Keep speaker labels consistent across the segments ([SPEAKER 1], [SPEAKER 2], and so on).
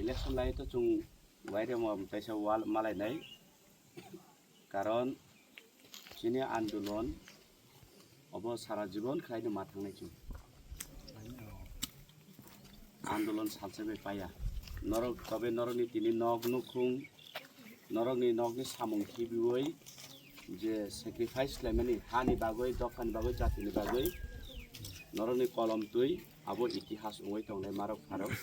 [SPEAKER 1] election লাই তো চুং ওয়াইরে তাইসা ওয়াল মালাইনাই কারণ চিনি আন্দোলন অব সারা জীবন খাইनो मा थांनाय चुं आन्दोलन सानसेबे पाया नरक तबे नरकनि तिनि नग नुखुं नरकनि नगनि सामुं हिबिवै जे सेक्रिफाइस लायमानि हानि बागै दखानि बागै जातिनि बागै नरकनि कलम तुइ आबो इतिहास उङै तंनाय मारक फारक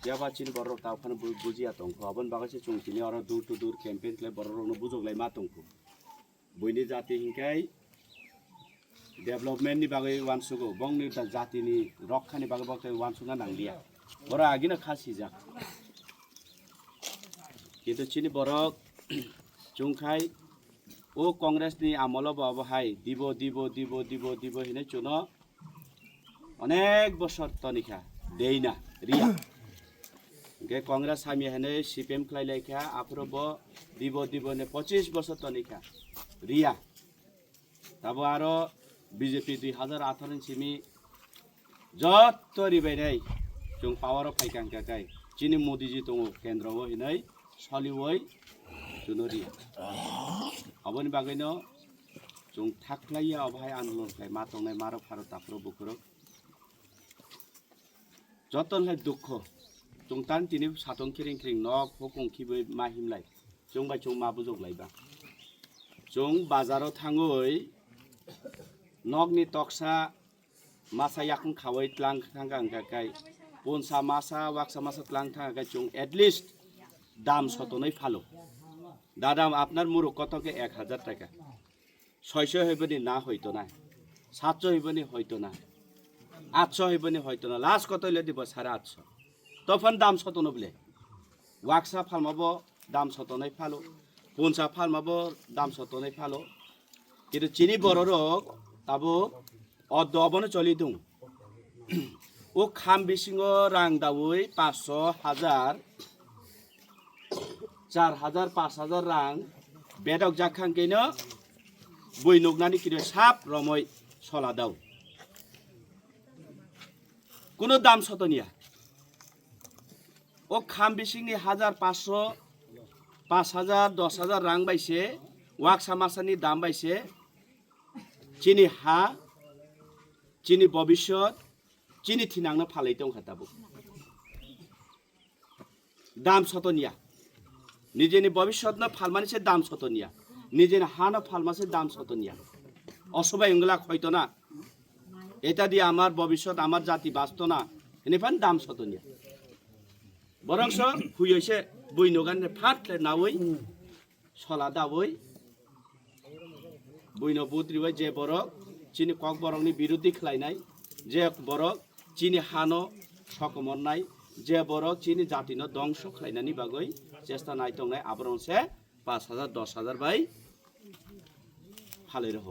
[SPEAKER 1] जेबा चिन बरक तावखान बुजिया तंखो अबन बागैसे चुंतिनि अर दूर टू दूर कैंपेन क्ले बरकनो बुजोगलाय मा तंखो बयनि जाति हिंखाय डेभलपमेन्ट नि बागै वानसुगो बंनि जातिनि रक्षानि बागै बक्ते वानसुना नांलिया बरा आगिनो खासि जा किन्तु चिनि बरक चुंखाय ओ कांग्रेस नि आमल बाहाय दिबो दिबो दिबो दिबो दिबो हिने चुनो अनेक बছর तनिखा देइना रिया के कांग्रेस हामि हने सीपीएम खलाइलायखा आफरबो दिबो दिबो ने 25 বছর तनिखा रिया तब आरो बीजेपी 2018 सिमी जत रिबायनाय जों पावर अफ फाइकांकाय चिनि मोदी जी दङ केन्द्रआव हिनै सलिवै जुनरिया अबनि बागैनो जों थाख्लाया अबहाय आन्दोलन खाय मा दंनाय मारो भारत आफरो बुखरो जतनलाय दुख जों तान तिनि सातं खिरिं खिरिं नक हकं खिबै मा हिमलाय जों बाय जों मा बुजोगलायबा जों बाजाराव थाङै नगनि तक्सा मासा याखं खावै tlang थांगांगाय पनसा मासा वाक्सा मासा tlang थांगाय जों एटलिस्ट दाम सतनै फालो दादाम आपनार मुरु कतके 1000 টাকা 600 হইবনি না হইতো না 700 হইবনি হইতো না 800 হইবনি হইতো না লাস্ট কত হইলে দিব 850 তখন দাম সতনো বলে वाक्सा फालमाबो दाम सतनै फालो पनसा फालमाबो दाम सतनै फालो किन्तु चिनि बररक ताबो अदबनो चलि दं ओ खाम बिसिङो रां दावै 500 1000 4000 5000 रां बेदक जाखांगैनो बयनगनानि किरे साप रमै सला दाव कुनो दाम सतनिया ओ खाम बिसिङनि 1500 5000 10000 रां बायसे वाक्सा मासानि दाम बायसे चिनि हा चिनि भविष्यत चिनि थिनांनो फालै दं खाताबो दाम सतनिया निजेनि भविष्यतनो फालमानिसे दाम सतनिया निजेनि हानो फालमासे दाम सतनिया असबाय इंगला खयतो ना এটা দিয়ে আমার ভবিষ্যৎ আমার জাতি বাঁচত না এনিফান দাম সতনিয়া বরংস হুইছে বইনগানে ফাটলে নাওই সলা দাওই বইন বুদ্রিবাই যে বরক চিনি কক বরকनि বিরুদ্ধে খেলাইনাই যে বরক চিনি হানো সকমरनाय যে বরক চিনি জাতিनो ধ্বংস খেলাইनानि बागै চেষ্টা নাই তংনাय আবরংসে 5000 10000 বাই ফালাই রহ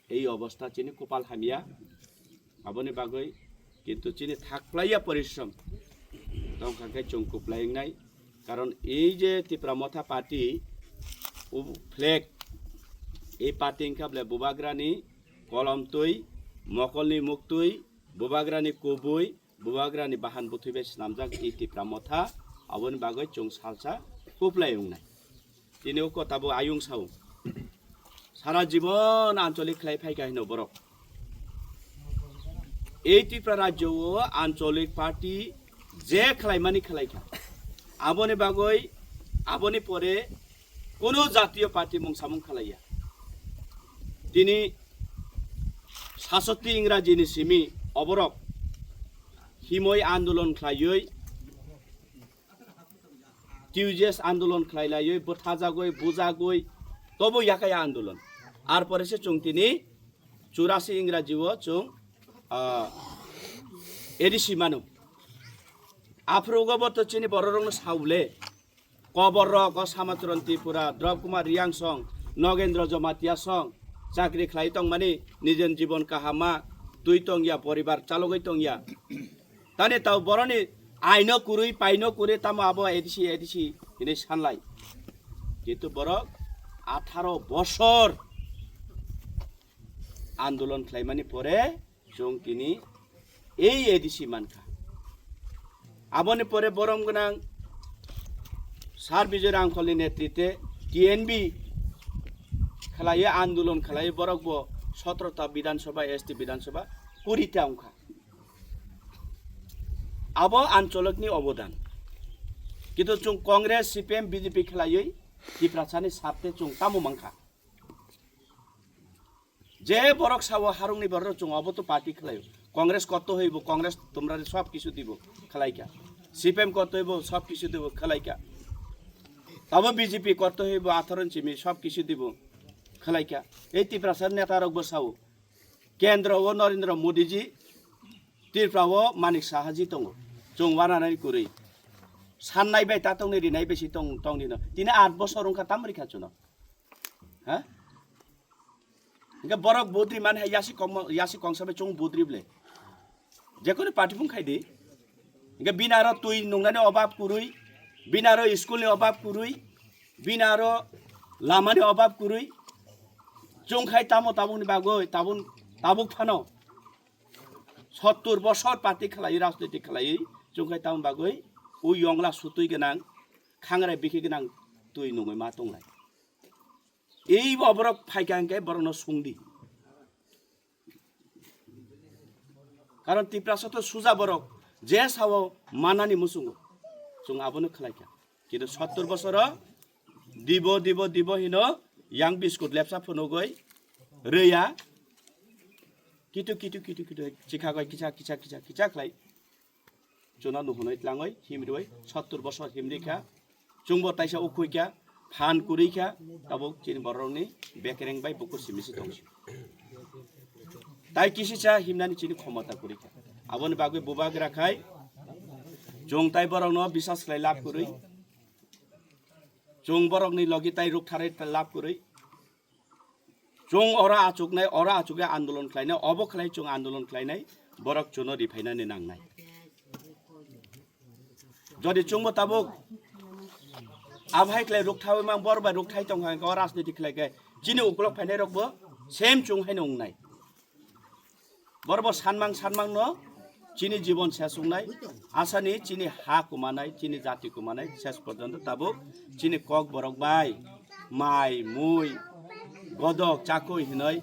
[SPEAKER 1] এই অবস্থা চিনি কপাল হামিয়া আবনি বাগৈ কিন্তু চিনি থাকলাইয়া পরিশ্রম তংখাকে চংকুপলাইনাই কারণ এই যে ত্রিপুরা মথা পার্টি ফ্লেগ এই পার্টি ইনকাবলে বুবাগ্রানি কলম তুই মকলনি মুখ তুই বুবাগ্রানি কুবুই বুবাগ্রানি বাহান বুথুইবে নামজাক এই ত্রিপুরা মথা আবনি বাগৈ চং সালসা কুপলাইংনাই তিনিও কথাবো আয়ুং সাউ সারা জীবন আঞ্চলিক খেলাই ফাইকাহিনো বরক এই ত্রিপুরা রাজ্য আঞ্চলিক পার্টি যে খেলাইমানি খেলাইখা আবনি বাগৈ আবনি পরে কোনো জাতীয় পার্টি মুংসামুং খেলাইয়া তিনি 66 ইংরাজিনি সিমি অবরক হিমই আন্দোলন খেলাইयै টিউজেস আন্দোলন খেলাইলাই বথাজাগৈ বুজাগৈ তবু ইয়াকাই আন্দোলন আর পরে সে চুং তিনি 84 ইংরাজিও চুং এডিসি মানো আফ্রোগবত চিনি বড়রং সাউলে কবর ক সামাচরণ ত্রিপুরা দ্রব কুমার রিয়াং সং নগেন্দ্র জমাতিয়া সং চাকরি খাই তং মানে নিজের জীবন কাহামা দুই টংয়া পরিবার চালগৈ টংয়া তানে তাও বরনি আইন কুরুই পাইন কুরে তাম আবো এডিসি এডিসি ইনে সানলাই কিন্তু বরক 18 বছর আন্দোলন খাইমানি পরে जों তিনি এই ADC মানখা aboni pore borom gonang sar bijay rangkholi netrite TNB khalaiye আন্দোলন khalaiye borok bo 17 ta বিধানসভা ST বিধানসভা 20 ta ongkha abo ancholokni অবদান কিন্তু chung Congress CPM BJP khalaiye Tipra chani sapte chung tamo mangkha যে বরক সাবো হারুংনি বড় চং অবতো party খেলাইব Congress কত হইব কংগ্রেস তোমরা সব কিছু দিব খেলাইকা সিপিএম কত হইব সব কিছু দিব খেলাইকা তবে বিজেপি কত হইব আথরণ চিমি সব কিছু দিব খেলাইকা এই ত্রিপুরার নেতা রক বসাও কেন্দ্র ও নরেন্দ্র মোদিজি ত্রিপুরা ও মানিক সাহাজি দङ जों वानानै कुरै साननाय बाय ता तंनि रिनाय बेसि तंनि न तिने 8 বছর ओंखा तामरि खाचुन हा इनका बरक बोद्री मान है यासी कौंसा में चोंग बोद्री बले जेकोने पार्टी बुं खाइदे इनका बिनारो तुई नंगनाने अभाव कुरुई बिनारो स्कूल ने अभाव कुरुई बिनारो लामा ने अभाव कुरुई चोंग खाइ तामो ताबुनि बागोय ताबुक फानो 70 বছর पार्टी खलाई राजनीति खलाई चोंग खाइ ताम बागोय उ यंगला सुतुई गोनां खांगराय बिखि गोनां तुई नङै मा दंलाय এই বরক ফাইকাঙ্কে বরণ সুংদি কারণ ত্রিপুরা সুজা বরক যে সাও মানানি মুসুঙ্গ जों আবনো খালাইকা কিন্তু 70 বছর দিব হিনো ইয়াং বিস্কুট লেপসা ফনগই রইয়া কিটু চিখাগই কিছা খালাই জনা নুহनै ত্লাङै হিমরই 70 বছর হিমরিখা जोंबो ताइसा उखुइका फान कुरिखा ताबो चिन बरंनि बेकेरें बाय बुकुर सिमिसि दंसि ताइ किसिसा हिमनानि चिनि क्षमता कुरिखा आबोनि बागै बुबाग राखाय जों ताइ बरंनो बिसास खालाय लाभ कुरै जों बरंनि लगि ताइ रुख थारै लाभ कुरै जों अरा आचुके आन्दोलन खालायनाय अबो खालाय जों आन्दोलन खालायनाय बरक जोनो रिफाइनानै नांनाय जदि जोंबो ताबो आबहाय क्लाय रुखथाव मां बरबाय रुखथाय तंहां ग राजनीति खलायगे जिनि उकलक फायनाय रकबो सेम चुंहाय नंनाय बरबो सानमां न जिनि जीवन सेसुंनाय आसानि जिनि हा कुमानाय जिनि जाति कुमानाय सेस पर्यन्त ताबो जिनि कक बरक बाय माइ मुइ गदक चाकुय हिनय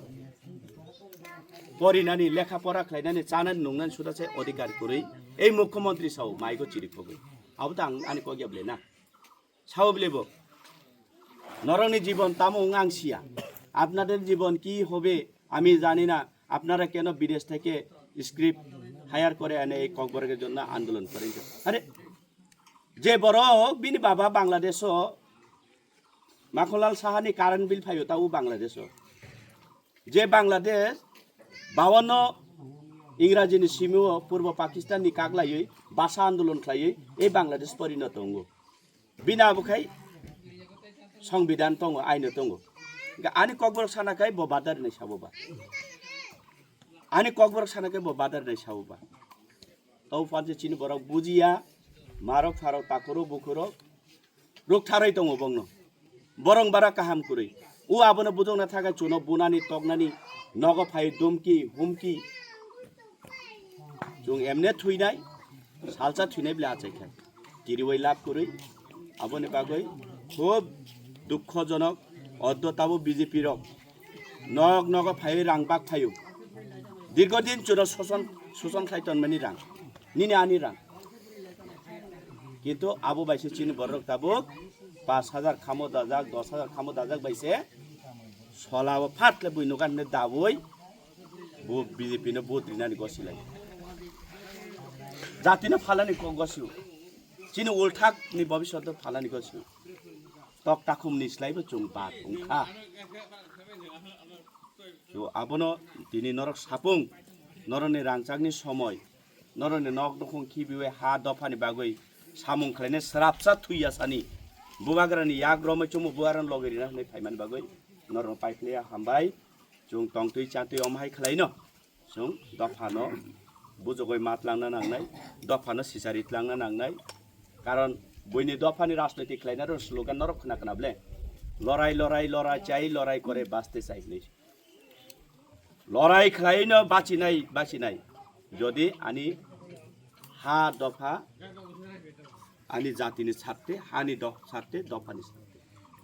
[SPEAKER 1] परिनानि लेखा परा खलायनानै चानानै नंनानै सुदासे अधिकार कुरै এই मुख्यमंत्री साव माइगो चिरिखोगै आबो ता आनि कगियाबले ना সাউবলেব নরনি জীবন তামো আংসিয়া আপনাদের জীবন কি হবে আমি জানি না আপনারা কেন বিদেশ থেকে স্ক্রিপ্ট হায়ার করে এনে এই ককবরকের জন্য আন্দোলন করেন আরে যে বড় বিনি বাবা বাংলাদেশ মাখনলাল সাহানি কারেন্ট বিল ফাইও তাও বাংলাদেশ যে বাংলাদেশ 52 इंराजीनि सिमु पूर्व पाकिस्ताननि कागलायै भाषा आन्दोलन खालायै এই বাংলাদেশ परिणत दङ बिना बुखाय संविधान दङ आइन दङ आनि ककबर सानाखाय ब बादार नै साबोबा आनि ककबर सानाखाय ब बादार नै साबोबा तौ फाजे चिनि बरक बुजिया मारक फारक ताखरो बुखरो रुख थारै दङ बंनो बरं बारा काहाम कुरै उ आबोनो बुजौना थाखाय चुनो बुनानि तगनानि नग फाय दुमकी हुमकी जों एमने थुइनाय सालसा थुइनाय ब्ला आचायखाय तिरिवै लाभ कुरै आबोनि बागै खूब दुखजनक अद्यताबो बीजेपी रक नग फाय रांबाग फायो दीर्घदिन चुनो शोषण खायतन मानि रां निने आनि रां किन्तु आबो बाइसे चिनि बरक ताबो 5000 खामो दाजाक 10000 खामो दाजाक बाइसे सलाबो फाटले बुइनो गानने दाबोय बो बीजेपी ने बोद्रिनानि गसिलाय जातिनो फालानि गसिउ चिनि उल्थाक नि भविष्यत फालानि गसिउ तक ताखुम निस्लाइबो जों बात ओंखा जो आबोनो दिनि नरक सापुं नरनि रांचाकनि समय नरनि नक दखं खिबिवे हा दफानि बागै सामुं खालायने सराबसा थुइयासानि बुबाग्रानि याग्रमै चुमु बुगारन लगेरिना नै फाइमान बागै नरन पाइखलेया हामबाय जों तंतुइ चातुइ अमहाय खालायनो जों दफानो बुजगय मातलांना नांनाय दफानो सिसारितलांना नांनाय कारण बयनि दफानि राजनीति खालायना स्लोगान नरक खोनाबले लड़ाई लड़ाई लड़ाई चाइ लड़ाई करे बास्ते चाइले लड़ाई खालायनो बाचिनाय जदि आनि हा दफा ani jatini sarte hani dok sarte dopani sarte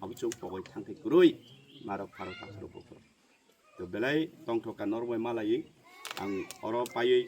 [SPEAKER 1] abo chung pogoi thangthai kurui marok pharok pakharo bufur to belai tongthoka norway malai ang oro paiui